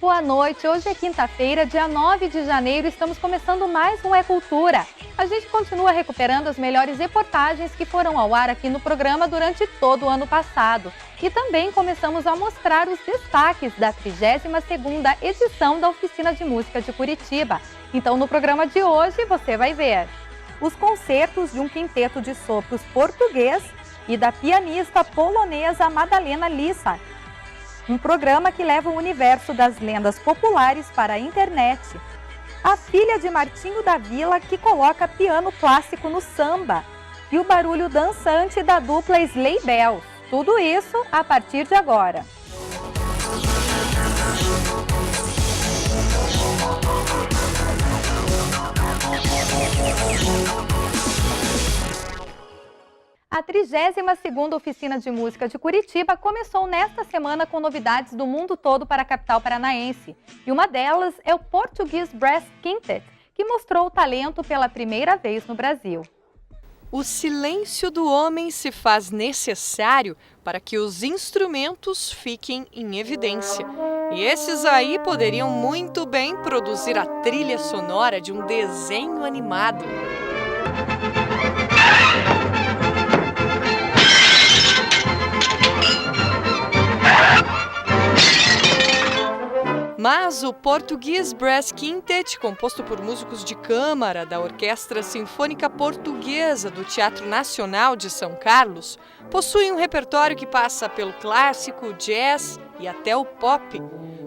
Boa noite, hoje é quinta-feira, dia 9 de janeiro, estamos começando mais um É Cultura. A gente continua recuperando as melhores reportagens que foram ao ar aqui no programa durante todo o ano passado. E também começamos a mostrar os destaques da 32ª edição da Oficina de Música de Curitiba. Então no programa de hoje você vai ver os concertos de um quinteto de sopros português e da pianista polonesa Madalena Lisa. Um programa que leva o universo das lendas populares para a internet. A filha de Martinho da Vila que coloca piano clássico no samba. E o barulho dançante da dupla Sleigh Bells. Tudo isso a partir de agora. A 32ª Oficina de Música de Curitiba começou nesta semana com novidades do mundo todo para a capital paranaense. E uma delas é o Portuguese Brass Quintet, que mostrou o talento pela primeira vez no Brasil. O silêncio do homem se faz necessário para que os instrumentos fiquem em evidência. E esses aí poderiam muito bem produzir a trilha sonora de um desenho animado. Mas o Portuguese Brass Quintet, composto por músicos de câmara da Orquestra Sinfônica Portuguesa do Teatro Nacional de São Carlos, possui um repertório que passa pelo clássico, jazz e até o pop.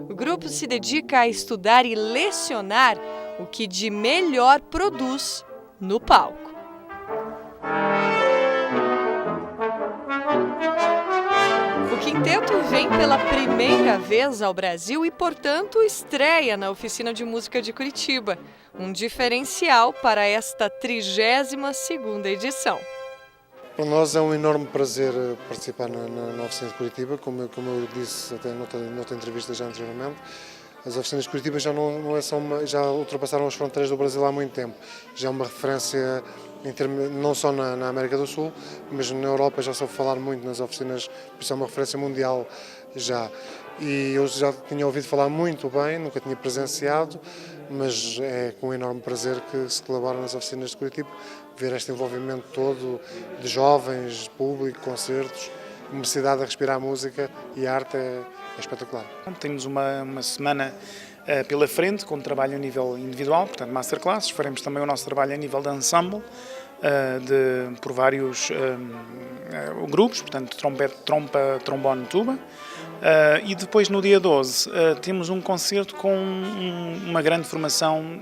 O grupo se dedica a estudar e lecionar o que de melhor produz no palco. O quinteto vem pela primeira vez ao Brasil e, portanto, estreia na Oficina de Música de Curitiba, um diferencial para esta 32ª edição. Para nós é um enorme prazer participar na Oficina de Curitiba, como eu disse até noutra entrevista já anteriormente. As oficinas de Curitiba já já ultrapassaram as fronteiras do Brasil há muito tempo. Já é uma referência não só na América do Sul, mas na Europa já se ouve falar muito nas oficinas, por isso é uma referência mundial já. E eu já tinha ouvido falar muito bem, nunca tinha presenciado, mas é com um enorme prazer que se colabora nas oficinas de Curitiba, ver este envolvimento todo de jovens, público, concertos, uma cidade a respirar música e arte é espetacular. Temos uma semana pela frente com trabalho a nível individual, portanto masterclasses, faremos também o nosso trabalho a nível de ensemble, por vários grupos, portanto trompete, trompa, trombone, tuba. E depois no dia 12 temos um concerto com uma grande formação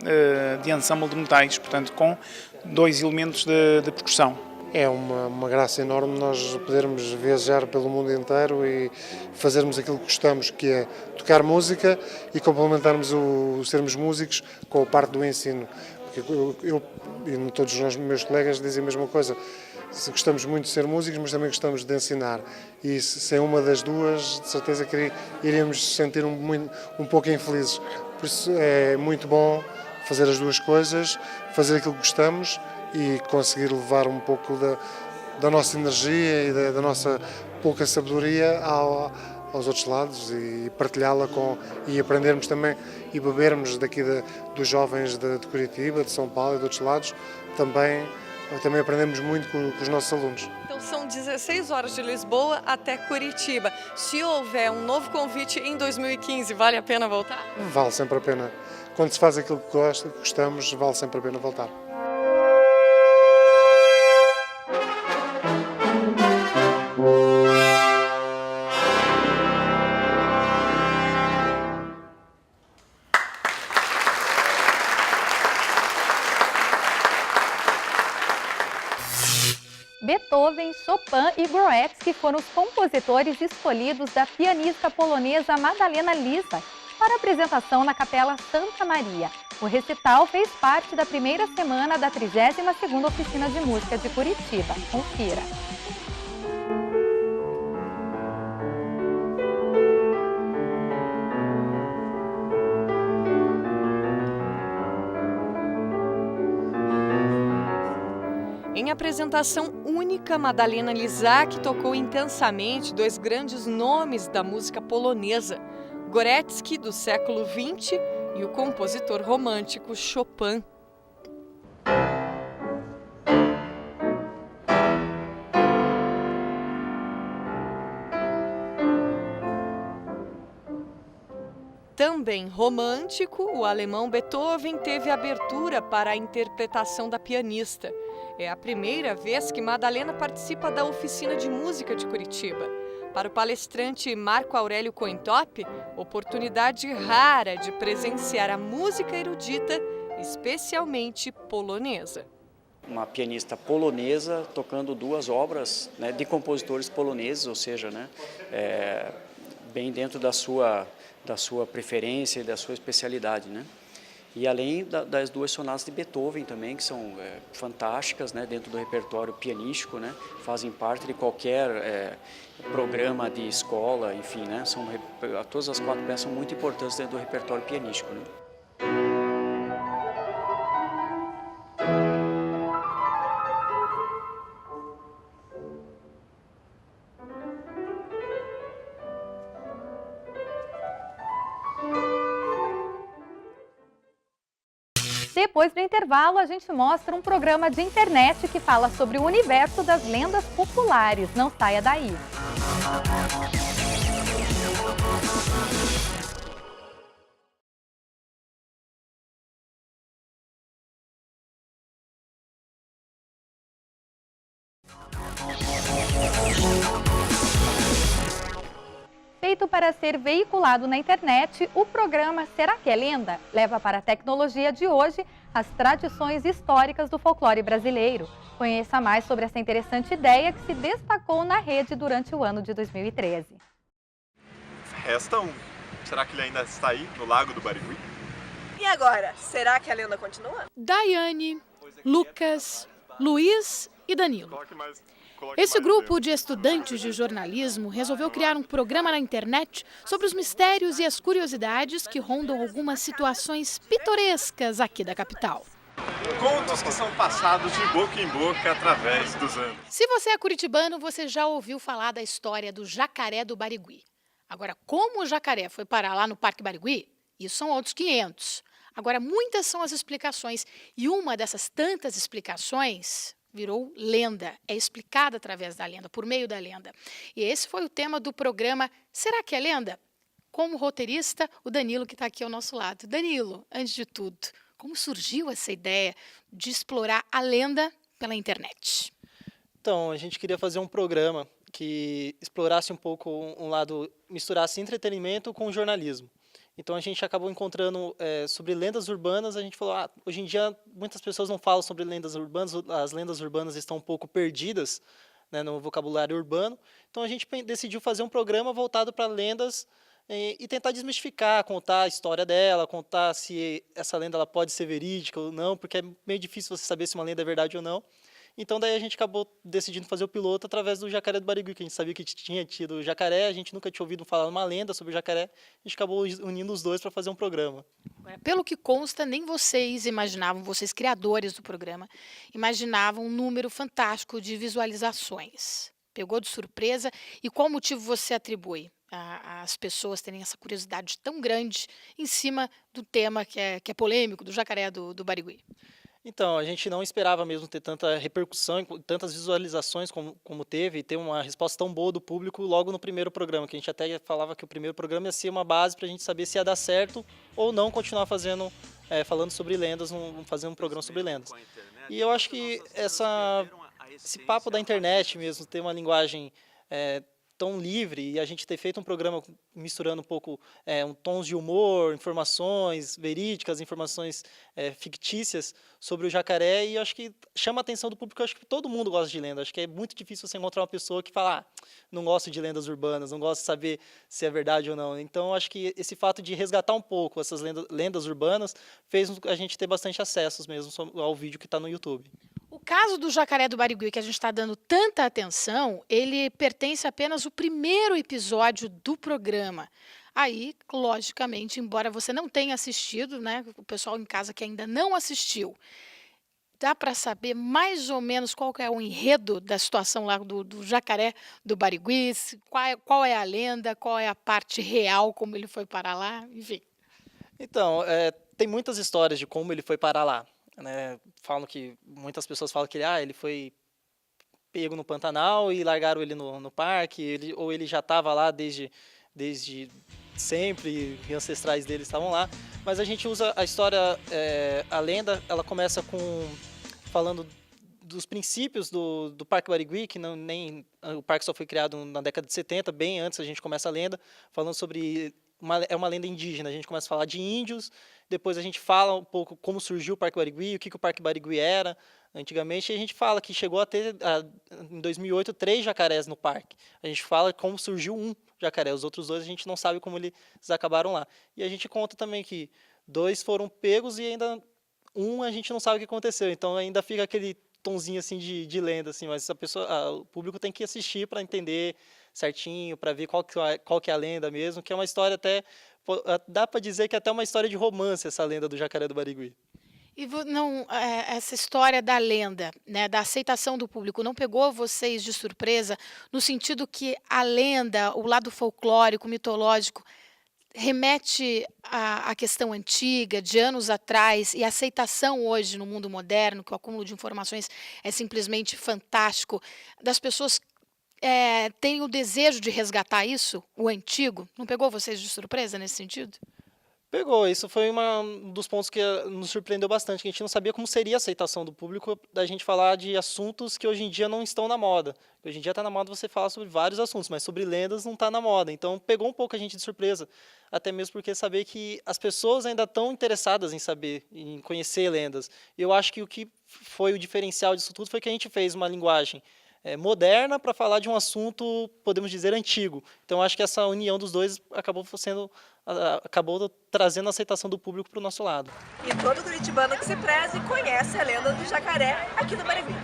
de ensemble de metais, portanto com 2 elementos de percussão. É uma graça enorme nós podermos viajar pelo mundo inteiro e fazermos aquilo que gostamos, que é tocar música e complementarmos o sermos músicos com a parte do ensino. Porque eu e todos os meus colegas dizem a mesma coisa. Gostamos muito de ser músicos, mas também gostamos de ensinar. E sem uma das duas, de certeza que iríamos sentir um pouco infelizes. Por isso é muito bom fazer as duas coisas, fazer aquilo que gostamos e conseguir levar um pouco da nossa energia e da nossa pouca sabedoria aos outros lados e partilhá-la e aprendermos também e bebermos daqui dos jovens de Curitiba, de São Paulo e de outros lados, também aprendemos muito com os nossos alunos. Então são 16 horas de Lisboa até Curitiba. Se houver um novo convite em 2015, vale a pena voltar? Vale sempre a pena. Quando se faz aquilo que gostamos, vale sempre a pena voltar. Beethoven, Chopin e Groetsky foram os compositores escolhidos da pianista polonesa Madalena Lisa para apresentação na Capela Santa Maria. O recital fez parte da primeira semana da 32ª Oficina de Música de Curitiba. Confira. Em apresentação única, Madalena Lisa tocou intensamente 2 grandes nomes da música polonesa, Goretzky, do século XX, e o compositor romântico Chopin. Também romântico, o alemão Beethoven teve abertura para a interpretação da pianista. É a primeira vez que Madalena participa da Oficina de Música de Curitiba. Para o palestrante Marco Aurélio Cointop, oportunidade rara de presenciar a música erudita, especialmente polonesa. Uma pianista polonesa tocando duas obras, né, de compositores poloneses, ou seja, né, bem dentro da sua preferência e da sua especialidade, né? E além das duas sonatas de Beethoven também, que são fantásticas, né, dentro do repertório pianístico, né, fazem parte de qualquer programa de escola, enfim, né, todas as 4 peças são muito importantes dentro do repertório pianístico, né? Depois do intervalo, a gente mostra um programa de internet que fala sobre o universo das lendas populares. Não saia daí! Feito para ser veiculado na internet, o programa Será que é Lenda? Leva para a tecnologia de hoje as tradições históricas do folclore brasileiro. Conheça mais sobre essa interessante ideia que se destacou na rede durante o ano de 2013. Resta um. Será que ele ainda está aí, no Lago do Barigui? E agora, será que a lenda continua? Daiane, Lucas, Luiz e Danilo. Esse grupo de estudantes de jornalismo resolveu criar um programa na internet sobre os mistérios e as curiosidades que rondam algumas situações pitorescas aqui da capital. Contos que são passados de boca em boca através dos anos. Se você é curitibano, você já ouviu falar da história do jacaré do Barigui. Agora, como o jacaré foi parar lá no Parque Barigui, isso são outros 500. Agora, muitas são as explicações e uma dessas tantas explicações virou lenda, é explicada através da lenda, por meio da lenda. E esse foi o tema do programa Será que é Lenda? Como roteirista, o Danilo, que está aqui ao nosso lado. Danilo, antes de tudo, como surgiu essa ideia de explorar a lenda pela internet? Então, a gente queria fazer um programa que explorasse um pouco um lado, misturasse entretenimento com jornalismo. Então, a gente acabou encontrando sobre lendas urbanas, a gente falou, hoje em dia muitas pessoas não falam sobre lendas urbanas, as lendas urbanas estão um pouco perdidas, né, no vocabulário urbano. Então, a gente decidiu fazer um programa voltado para lendas e tentar desmistificar, contar a história dela, contar se essa lenda ela pode ser verídica ou não, porque é meio difícil você saber se uma lenda é verdade ou não. Então, daí a gente acabou decidindo fazer o piloto através do Jacaré do Barigui, que a gente sabia que tinha tido o jacaré, a gente nunca tinha ouvido falar uma lenda sobre o jacaré, a gente acabou unindo os dois para fazer um programa. Pelo que consta, nem vocês imaginavam, vocês criadores do programa, imaginavam um número fantástico de visualizações. Pegou de surpresa? E qual motivo você atribui às pessoas terem essa curiosidade tão grande em cima do tema que é polêmico, do jacaré do Barigui? Então, a gente não esperava mesmo ter tanta repercussão, tantas visualizações como teve, e ter uma resposta tão boa do público logo no primeiro programa, que a gente até falava que o primeiro programa ia ser uma base para a gente saber se ia dar certo ou não continuar falando sobre lendas, fazendo um programa sobre lendas. E eu acho que esse papo da internet mesmo, ter uma linguagem tão livre, e a gente ter feito um programa misturando um pouco tons de humor, informações verídicas, informações fictícias sobre o jacaré, e acho que chama a atenção do público. Eu acho que todo mundo gosta de lenda, acho que é muito difícil você encontrar uma pessoa que fala, não gosto de lendas urbanas, não gosto de saber se é verdade ou não. Então, acho que esse fato de resgatar um pouco essas lendas urbanas fez a gente ter bastante acessos mesmo ao vídeo que está no YouTube. O caso do jacaré do Barigui, que a gente está dando tanta atenção, ele pertence apenas ao primeiro episódio do programa. Aí, logicamente, embora você não tenha assistido, né, o pessoal em casa que ainda não assistiu, dá para saber mais ou menos qual que é o enredo da situação lá do jacaré do Barigui? Qual é a lenda, qual é a parte real, como ele foi parar lá, enfim. Então, tem muitas histórias de como ele foi parar lá, né? Muitas pessoas falam que ele foi pego no Pantanal e largaram ele no parque, ou ele já estava lá desde sempre, e ancestrais dele estavam lá. Mas a gente usa a história, a lenda, ela começa falando dos princípios do Parque Barigui, que o parque só foi criado na década de 70, bem antes a gente começa a lenda, falando sobre... É uma lenda indígena, a gente começa a falar de índios, depois a gente fala um pouco como surgiu o Parque Barigui, o que o Parque Barigui era antigamente, e a gente fala que chegou a ter, em 2008, 3 jacarés no parque. A gente fala como surgiu um jacaré, os outros 2 a gente não sabe como eles acabaram lá. E a gente conta também que 2 foram pegos e ainda a gente não sabe o que aconteceu, então ainda fica aquele tonzinho assim de lenda, assim, mas o público tem que assistir para entender certinho, para ver qual que é a lenda mesmo, que é uma história dá para dizer que é até uma história de romance essa lenda do jacaré do Barigui. E essa história da lenda, né, da aceitação do público, não pegou vocês de surpresa, no sentido que a lenda, o lado folclórico, mitológico, remete à questão antiga, de anos atrás, e a aceitação hoje no mundo moderno, que o acúmulo de informações é simplesmente fantástico, das pessoas têm o desejo de resgatar isso, o antigo? Não pegou vocês de surpresa nesse sentido? Pegou, isso foi um dos pontos que nos surpreendeu bastante, que a gente não sabia como seria a aceitação do público da gente falar de assuntos que hoje em dia não estão na moda. Hoje em dia está na moda você falar sobre vários assuntos, mas sobre lendas não está na moda. Então pegou um pouco a gente de surpresa, até mesmo porque saber que as pessoas ainda estão interessadas em saber, em conhecer lendas. E eu acho que o que foi o diferencial disso tudo foi que a gente fez uma linguagem moderna para falar de um assunto, podemos dizer, antigo. Então acho que essa união dos dois acabou trazendo a aceitação do público para o nosso lado. E todo curitibano que se preze conhece a lenda do jacaré aqui no Barigui.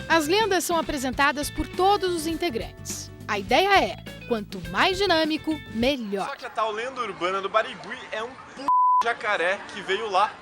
As lendas são apresentadas por todos os integrantes. A ideia é, quanto mais dinâmico, melhor. Só que a tal lenda urbana do Barigui é um jacaré que veio lá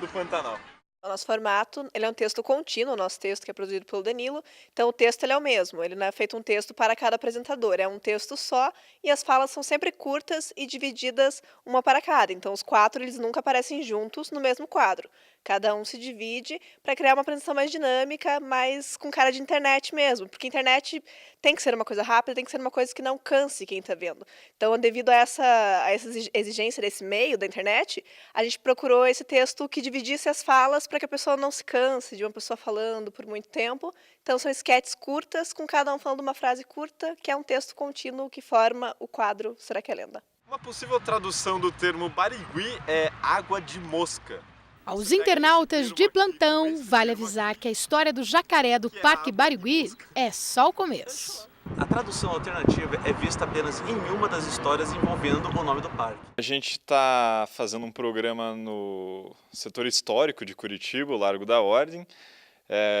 do Pantanal. O nosso formato, ele é um texto contínuo, o nosso texto que é produzido pelo Danilo, então o texto ele é o mesmo, ele não é feito um texto para cada apresentador, é um texto só e as falas são sempre curtas e divididas uma para cada, então os 4 eles nunca aparecem juntos no mesmo quadro. Cada um se divide para criar uma apresentação mais dinâmica, mais com cara de internet mesmo, porque internet tem que ser uma coisa rápida, tem que ser uma coisa que não canse quem está vendo. Então, devido a essa exigência desse meio da internet, a gente procurou esse texto que dividisse as falas para que a pessoa não se canse de uma pessoa falando por muito tempo. Então, são esquetes curtas, com cada um falando uma frase curta, que é um texto contínuo que forma o quadro Será que é Lenda? Uma possível tradução do termo Barigui é água de mosca. Aos internautas de plantão, vale avisar que a história do jacaré do Parque Barigui é só o começo. A tradução alternativa é vista apenas em uma das histórias envolvendo o nome do parque. A gente está fazendo um programa no setor histórico de Curitiba, o Largo da Ordem.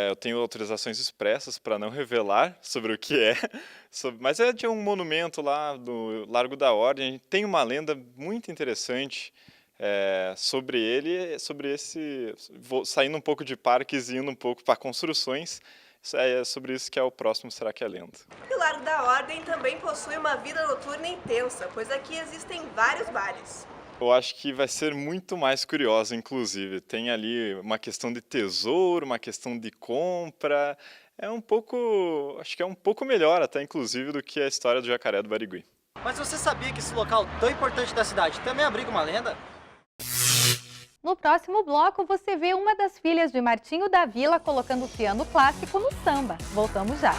Eu tenho autorizações expressas para não revelar sobre o que é, mas é de um monumento lá do Largo da Ordem. Tem uma lenda muito interessante sobre ele, saindo um pouco de parques e indo um pouco para construções. É sobre isso que é o próximo Será que é Lenda? E o Largo da Ordem também possui uma vida noturna intensa, pois aqui existem vários bares. Eu acho que vai ser muito mais curiosa, inclusive. Tem ali uma questão de tesouro, uma questão de compra. Acho que é um pouco melhor até, inclusive, do que a história do jacaré do Barigui. Mas você sabia que esse local tão importante da cidade também abriga uma lenda? No próximo bloco, você vê uma das filhas de Martinho da Vila colocando o piano clássico no samba. Voltamos já.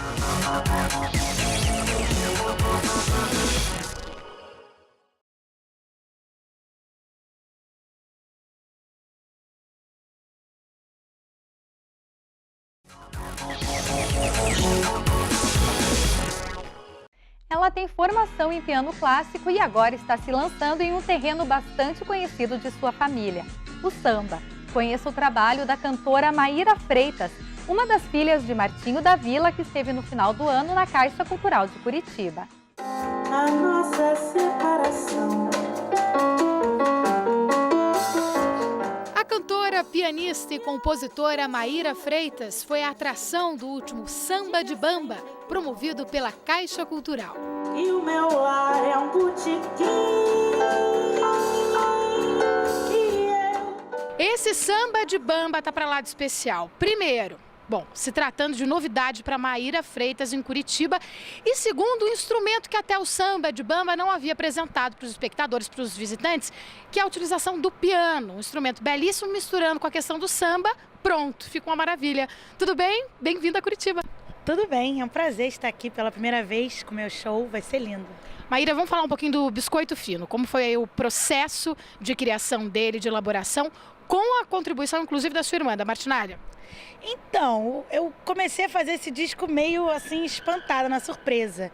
Ela tem formação em piano clássico e agora está se lançando em um terreno bastante conhecido de sua família, o samba. Conheça o trabalho da cantora Maíra Freitas, uma das filhas de Martinho da Vila, que esteve no final do ano na Caixa Cultural de Curitiba. A nossa separação. A cantora pianista e compositora Maíra Freitas foi a atração do último Samba de Bamba, promovido pela Caixa Cultural. E o meu lar é um botequim. Esse Samba de Bamba tá para lá de especial. Primeiro, bom, se tratando de novidade para Maíra Freitas em Curitiba, e segundo, um instrumento que até o Samba de Bamba não havia apresentado para os espectadores, para os visitantes, que é a utilização do piano, um instrumento belíssimo misturando com a questão do samba. Pronto, fica uma maravilha. Tudo bem? Bem-vindo a Curitiba. Tudo bem, é um prazer estar aqui pela primeira vez com o meu show, vai ser lindo. Maíra, vamos falar um pouquinho do biscoito fino, como foi aí o processo de criação dele, de elaboração, com a contribuição inclusive da sua irmã, da Martinália. Então, eu comecei a fazer esse disco meio assim, espantada, na surpresa.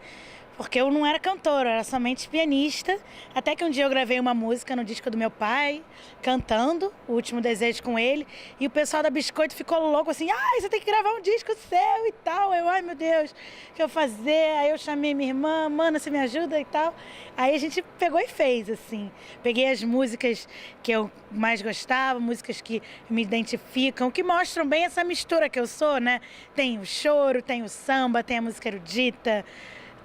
Porque eu não era cantora, eu era somente pianista. Até que um dia eu gravei uma música no disco do meu pai, cantando O Último Desejo com ele. E o pessoal da Biscoito ficou louco assim, você tem que gravar um disco seu e tal. Eu, ai meu Deus, o que eu vou fazer? Aí eu chamei minha irmã, mana, você me ajuda e tal. Aí a gente pegou e fez, assim. Peguei as músicas que eu mais gostava, músicas que me identificam, que mostram bem essa mistura que eu sou, né? Tem o choro, tem o samba, tem a música erudita.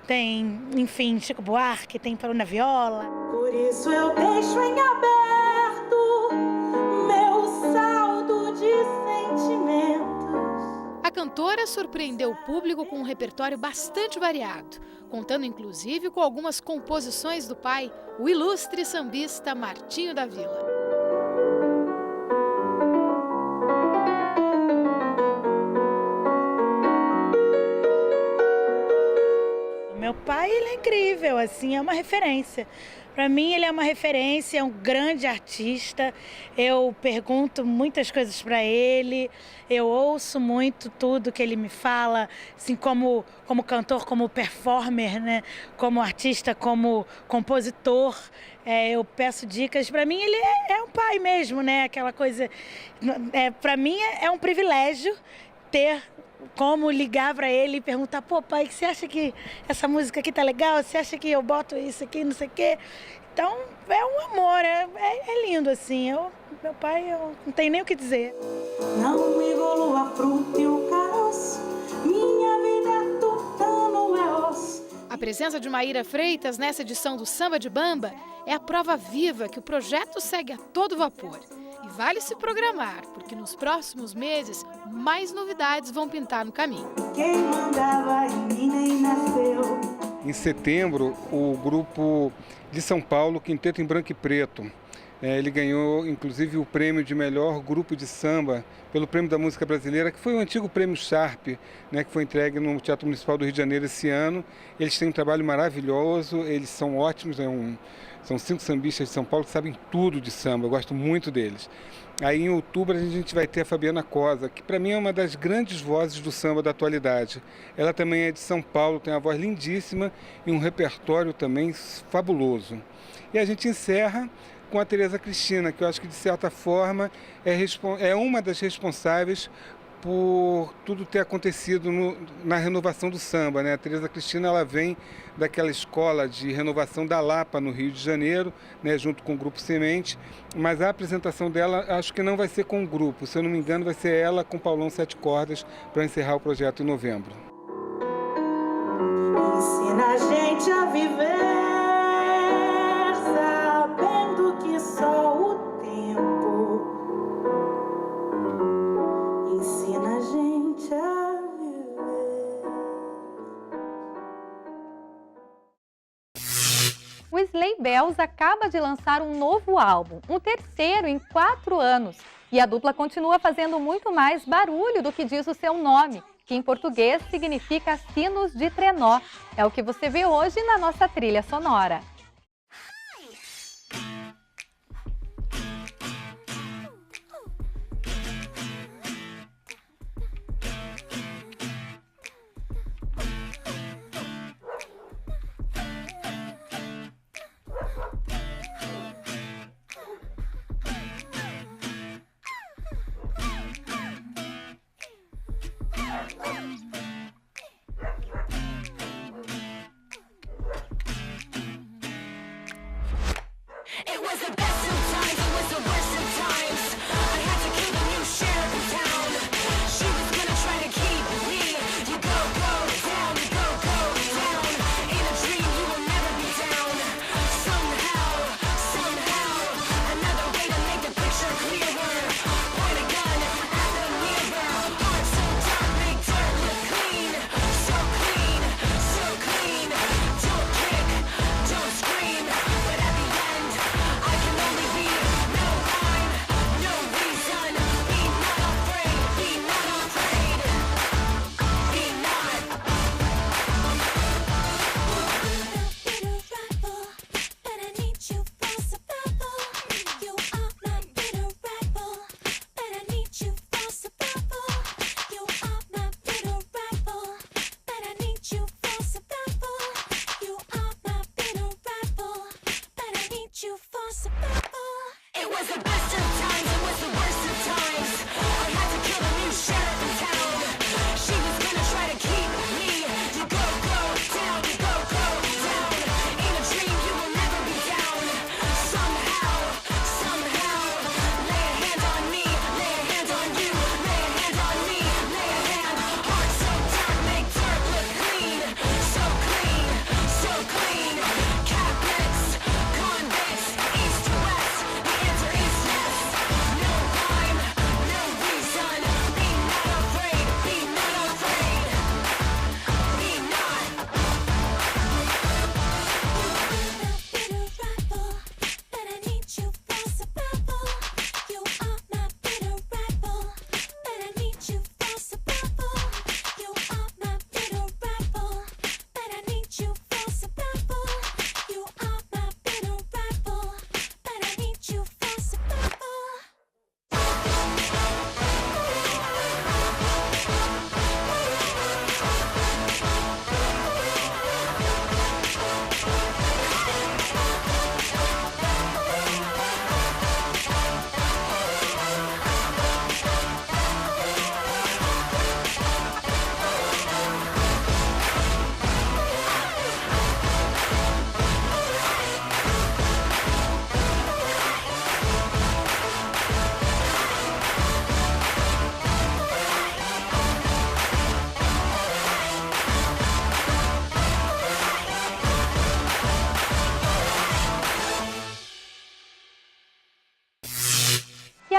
Tem, enfim, Chico Buarque, tem Paulo na viola. Por isso eu deixo em aberto meu saldo de sentimentos. A cantora surpreendeu o público com um repertório bastante variado, contando inclusive com algumas composições do pai, o ilustre sambista Martinho da Vila. Meu pai, ele é incrível, assim, é uma referência. Para mim, ele é uma referência, é um grande artista. Eu pergunto muitas coisas para ele, eu ouço muito tudo que ele me fala, assim, como cantor, como performer, né? Como artista, como compositor. Eu peço dicas. Para mim, ele é um pai mesmo, né? Aquela coisa. Para mim, é um privilégio ter como ligar para ele e perguntar, pô, pai, você acha que essa música aqui tá legal? Você acha que eu boto isso aqui, não sei o quê? Então, é um amor, é lindo, assim. Meu pai, eu não tenho nem o que dizer. Não engolo a fruta e o caroço, minha vida é tutano, é osso. A presença de Maíra Freitas nessa edição do Samba de Bamba é a prova viva que o projeto segue a todo vapor. E vale se programar, porque nos próximos meses, mais novidades vão pintar no caminho. Quem mandava em mim nem nasceu. Em setembro, o grupo de São Paulo, Quinteto em Branco e Preto, ele ganhou, inclusive, o prêmio de melhor grupo de samba pelo Prêmio da Música Brasileira, que foi o antigo Prêmio Sharp, né, que foi entregue no Teatro Municipal do Rio de Janeiro esse ano. Eles têm um trabalho maravilhoso, eles são ótimos, são 5 sambistas de São Paulo que sabem tudo de samba, eu gosto muito deles. Aí em outubro a gente vai ter a Fabiana Cosa, que para mim é uma das grandes vozes do samba da atualidade. Ela também é de São Paulo, tem uma voz lindíssima e um repertório também fabuloso. E a gente encerra com a Tereza Cristina, que eu acho que de certa forma é uma das responsáveis por tudo ter acontecido na renovação do samba, né? A Tereza Cristina, ela vem daquela escola de renovação da Lapa, no Rio de Janeiro, né, junto com o Grupo Semente, mas a apresentação dela acho que não vai ser com o grupo, se eu não me engano vai ser ela com Paulão 7 Cordas para encerrar o projeto em novembro. Ensina a gente a viver, sabendo que só o tempo ensina a gente a viver. O Slay Bells acaba de lançar um novo álbum, um terceiro em 4 anos. E a dupla continua fazendo muito mais barulho do que diz o seu nome, que em português significa sinos de trenó. É o que você vê hoje na nossa trilha sonora.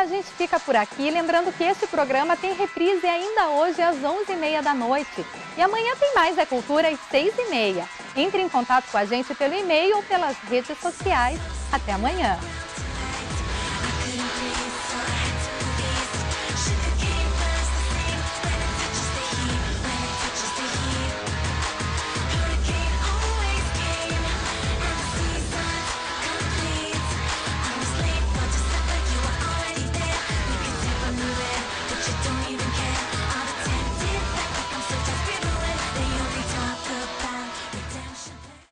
a gente fica por aqui, lembrando que esse programa tem reprise ainda hoje às 11h30 da noite. E amanhã tem mais É Cultura às 6h30. Entre em contato com a gente pelo e-mail ou pelas redes sociais. Até amanhã!